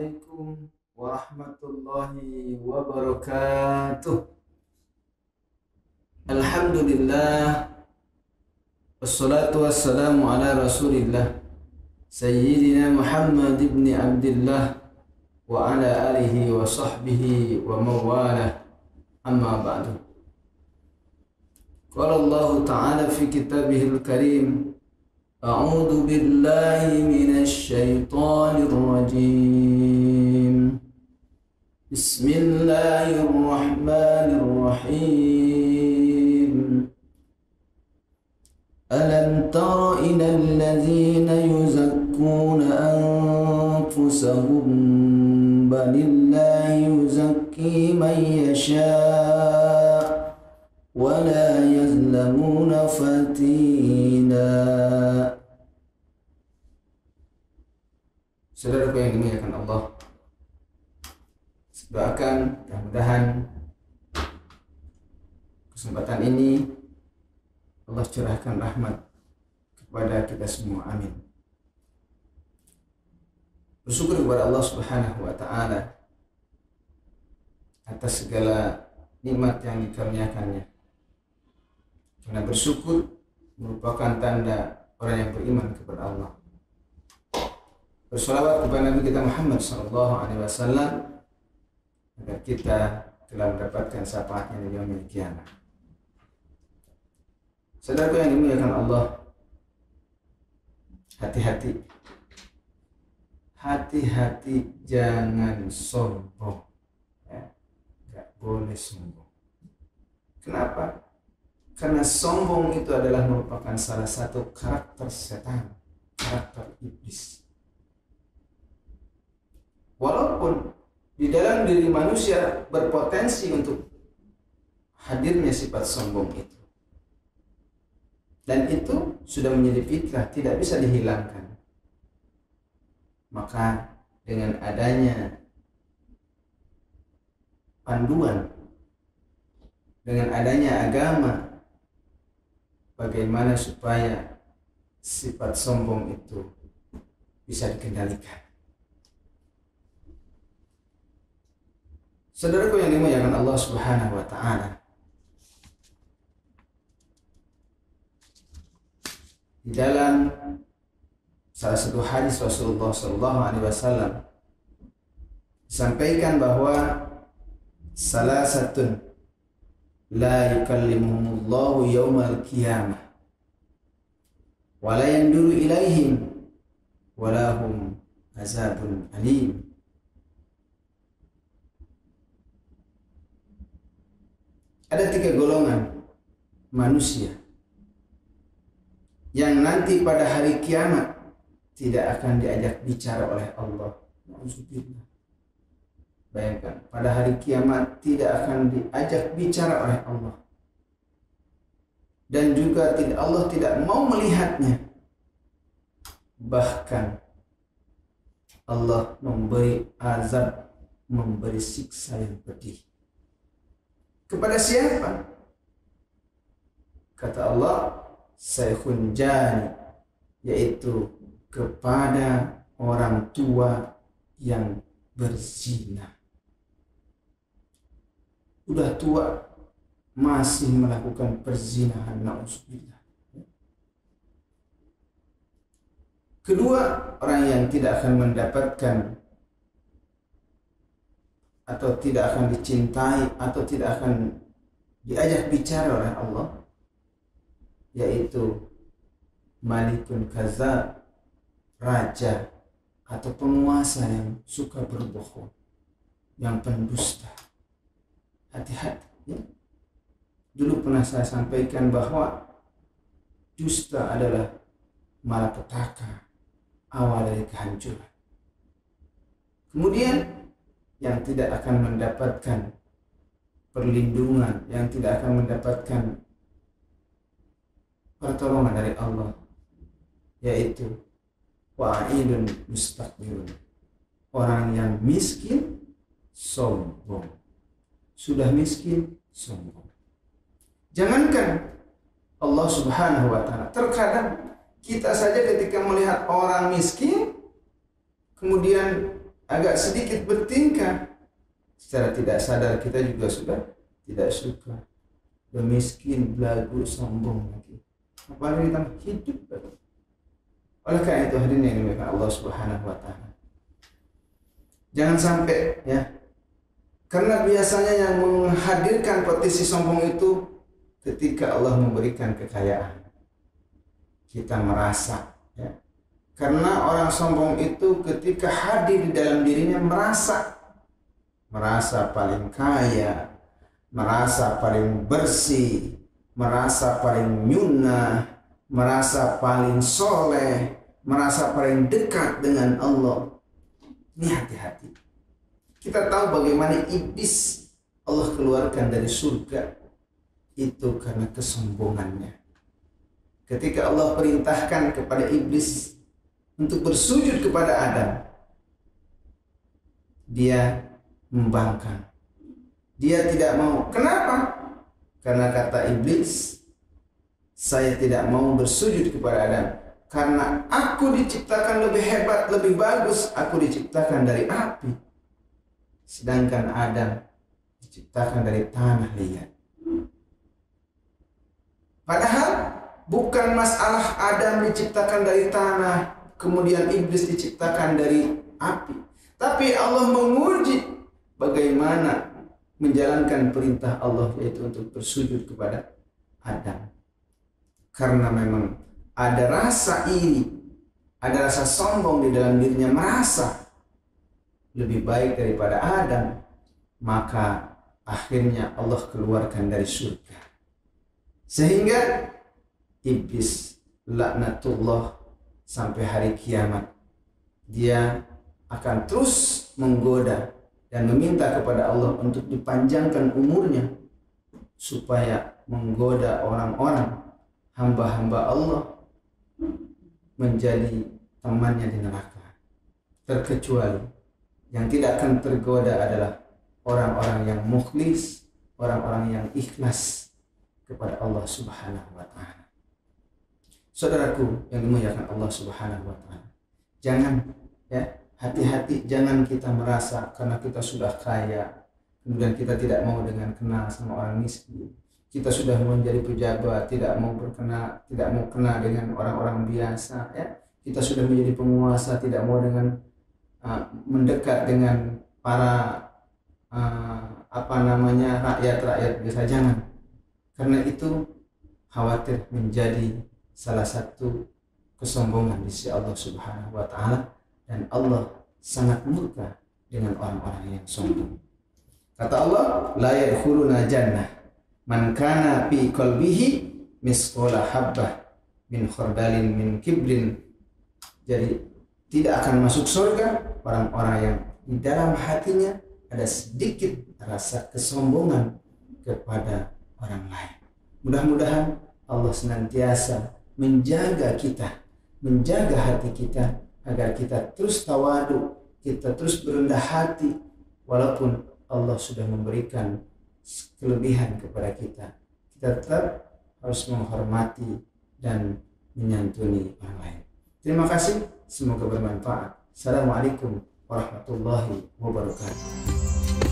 Assalamualaikum warahmatullahi wabarakatuh. Alhamdulillah, wassalatu wassalamu ala rasulillah Sayyidina Muhammad ibn Abdullah wa ala alihi wa sahbihi wa mawalah, amma ba'du. Qala Allah ta'ala fi kitabihil karim, a'udzu billahi minasy syaithanir rajim. Bismillahirrahmanirrahim. Alam tara ilal ladzina yuzakkuna anfusahum balillahi yuzakki man yasha' wa la yazlamuna fatila. Saudaraku yang dimuliakan Allah, doakan mudah-mudahan kesempatan ini Allah curahkan rahmat kepada kita semua, amin. Bersyukur kepada Allah Subhanahu wa ta'ala atas segala nikmat yang dikaruniakannya, karena bersyukur merupakan tanda orang yang beriman kepada Allah. Bersolawat kepada Nabi kita Muhammad SAW agar kita telah mendapatkan syafaatnya di yaumil qiyamah. Saudaraku yang dimuliakan Allah, hati-hati, hati-hati, jangan sombong, ya, nggak boleh sombong. Kenapa? Karena sombong itu adalah merupakan salah satu karakter setan, karakter iblis. Walaupun di dalam diri manusia berpotensi untuk hadirnya sifat sombong itu, dan itu sudah menjadi fitrah, tidak bisa dihilangkan. Maka dengan adanya panduan, dengan adanya agama, bagaimana supaya sifat sombong itu bisa dikendalikan. Saudaraku yang dimuliakan Allah Subhanahu wa ta'ala, di dalam salah satu hadis Rasulullah SAW disampaikan bahwa salah satu la yukallimuhumullahu yawmal qiyamah wa la yanduru ilaihim wa lahum azabun alim. Ada 3 golongan manusia yang nanti pada hari kiamat tidak akan diajak bicara oleh Allah. Bayangkan, pada hari kiamat tidak akan diajak bicara oleh Allah, dan juga Allah tidak mau melihatnya. Bahkan Allah memberi azab, memberi siksa yang pedih. Kepada siapa? Kata Allah, saykhun jani, yaitu kepada orang tua yang berzina. Udah tua masih melakukan perzinahan, na'udzubillah. Kedua, orang yang tidak akan mendapatkan atau tidak akan dicintai atau tidak akan diajak bicara oleh Allah, yaitu malikun kadzab, raja atau penguasa yang suka berbohong, yang pendusta. Hati-hati, ya. Dulu pernah saya sampaikan bahwa dusta adalah malapetaka, awal dari kehancuran. Kemudian yang tidak akan mendapatkan perlindungan, yang tidak akan mendapatkan pertolongan dari Allah, yaitu wa'idun mustakbirun, orang yang miskin sombong. Sudah miskin sombong. Jangankan Allah Subhanahu wa ta'ala, terkadang kita saja ketika melihat orang miskin kemudian agak sedikit bertingkah, secara tidak sadar kita juga sudah tidak suka. Miskin, belagu, sombong lagi. Apalagi kita hidup. Oleh karena itu hadirin yang dimuliakan Allah Subhanahu wa taala. Jangan sampai ya. Karena biasanya yang menghadirkan potensi sombong itu ketika Allah memberikan kekayaan. Kita merasa ya. Karena orang sombong itu ketika hadir di dalam dirinya merasa paling kaya, merasa paling bersih, merasa paling nyunnah, merasa paling soleh, merasa paling dekat dengan Allah. Ini hati-hati. Kita tahu bagaimana iblis Allah keluarkan dari surga itu karena kesombongannya. Ketika Allah perintahkan kepada iblis untuk bersujud kepada Adam, dia membangkang. Dia tidak mau. Kenapa? Karena kata iblis, saya tidak mau bersujud kepada Adam karena aku diciptakan lebih hebat, lebih bagus. Aku diciptakan dari api, sedangkan Adam diciptakan dari tanah liat. Padahal bukan masalah Adam diciptakan dari tanah, kemudian iblis diciptakan dari api. Tapi Allah menguji bagaimana menjalankan perintah Allah, yaitu untuk bersujud kepada Adam. Karena memang ada rasa iri, ada rasa sombong di dalam dirinya, merasa lebih baik daripada Adam, maka akhirnya Allah keluarkan dari surga. Sehingga iblis laknatullah sampai hari kiamat, dia akan terus menggoda dan meminta kepada Allah untuk dipanjangkan umurnya supaya menggoda orang-orang, hamba-hamba Allah menjadi temannya di neraka. Terkecuali yang tidak akan tergoda adalah orang-orang yang mukhlis, orang-orang yang ikhlas kepada Allah Subhanahu wa taala. Saudaraku yang dimuliakan Allah Subhanahu wa taala, jangan ya, hati-hati, jangan kita merasa karena kita sudah kaya, kemudian kita tidak mau dengan kenal sama orang miskin. Kita sudah menjadi pejabat, tidak mau kena dengan orang-orang biasa. Ya. Kita sudah menjadi penguasa, tidak mau dengan mendekat dengan para rakyat-rakyat biasa. Jangan, karena itu khawatir menjadi salah satu kesombongan di sisi Allah Subhanahu wa taala. Dan Allah sangat murka dengan orang-orang yang sombong. Kata Allah, la yadkhuluna jannah man kana fi qalbihi misqala habbah min khardalin min kibrin. Jadi tidak akan masuk surga orang-orang yang di dalam hatinya ada sedikit rasa kesombongan kepada orang lain. Mudah-mudahan Allah senantiasa menjaga kita, menjaga hati kita, agar kita terus tawadu, kita terus berendah hati, walaupun Allah sudah memberikan kelebihan kepada kita. Kita tetap harus menghormati dan menyantuni orang lain. Terima kasih, semoga bermanfaat. Assalamualaikum warahmatullahi wabarakatuh.